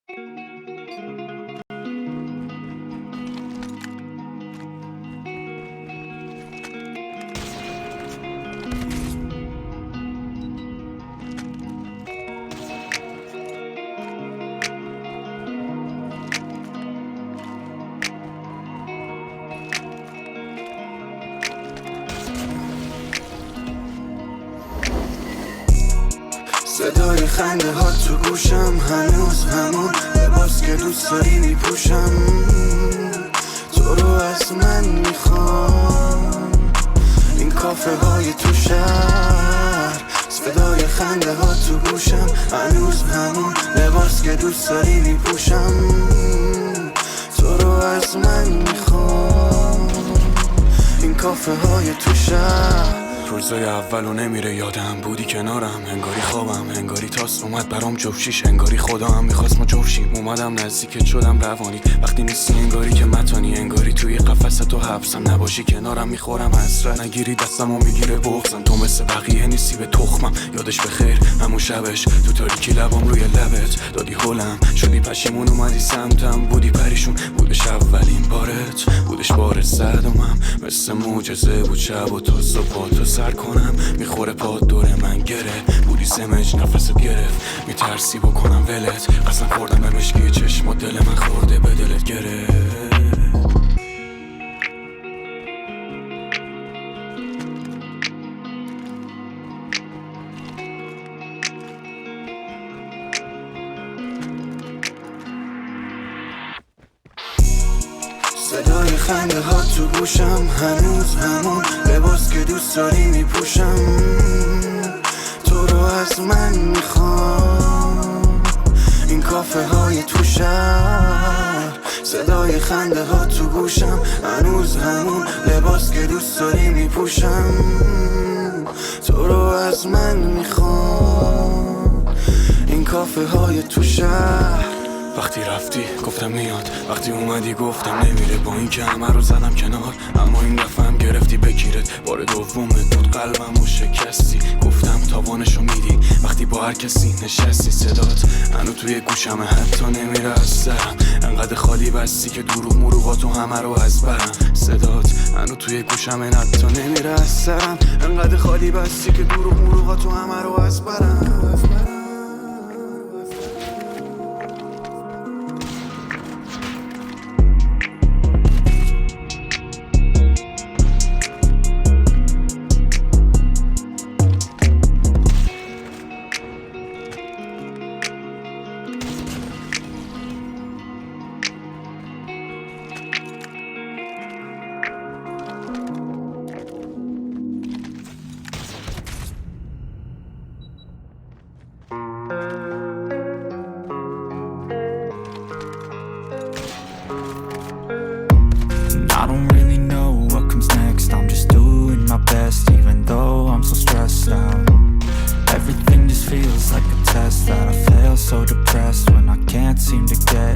صدای خنده ها تو گوشم، هنوز همون لباس که دوست داری میپوشم. تو رو از من میخوام، این کافه های تو شهر. صدای خنده ها تو گوشم، هنوز همون لباس که دوست داری میپوشم. تو رو از من میخوام، این کافه های تو شهر. روزای اولو نمیره یادم، بودی کنارم، انگاری خوابم، انگاری تاس اومد برام جفشیش، انگاری خدا هم میخواست ما جفشیم. اومدم نزدیکت شدم روانی، وقتی نیستی انگاری که متانی، انگاری توی قفس تو حبسم، نباشی کنارم میخورم حسرت، نگیری دستمو میگیره بغضم. تو مثل بقیه نیستی به تخمم، یادش بخیر همون شبش تو تاریکی لبام روی لبت دادی هلم، شدی پشیمون اومدی سمتم، بودی پریشون، بودش اولین بارت، بودش بار صدمم، مثل معجزه بود شب و تا صبح تو سر کنم، میخوره پاد دور من گره، بودی سمج نفست گرفت، میترسی بکنم ولت، قسم خوردم به مشکی چشم و دل من خورده به دلت گره. صدای خنده ها تو گوشم، هنوز همون لباس که دوست داری میپوشم. تو رو از من میخوام، این کافه های تو شهر. صدای خنده ها تو گوشم، هنوز همون لباس که دوست داری میپوشم. تو رو از من میخوام، این کافه های تو شهر. وقتی رفتی گفتم میاد، وقتی اومدی گفتم نمیره، با این که همه رو زدم کنار، اما این دفعه هم گرفتی بگیرت. بار دومت بود قلبمو شکستی، گفتم تاوانشو میدی وقتی با هر کسی نشستی. صدات هنو توی گوشمه، حتی نمیره از سرم، انقدر خالی بستی که دروغ مروغاتو همه رو از برم. صدات هنو توی گوشمه، حتی نمیره از سرم، انقدر خالی بستی که دروغ مروغاتو همه رو از برم. I don't really know what comes next, I'm just doing my best, even though I'm so stressed out. Everything just feels like a test that I fail, so depressed when I can't seem to get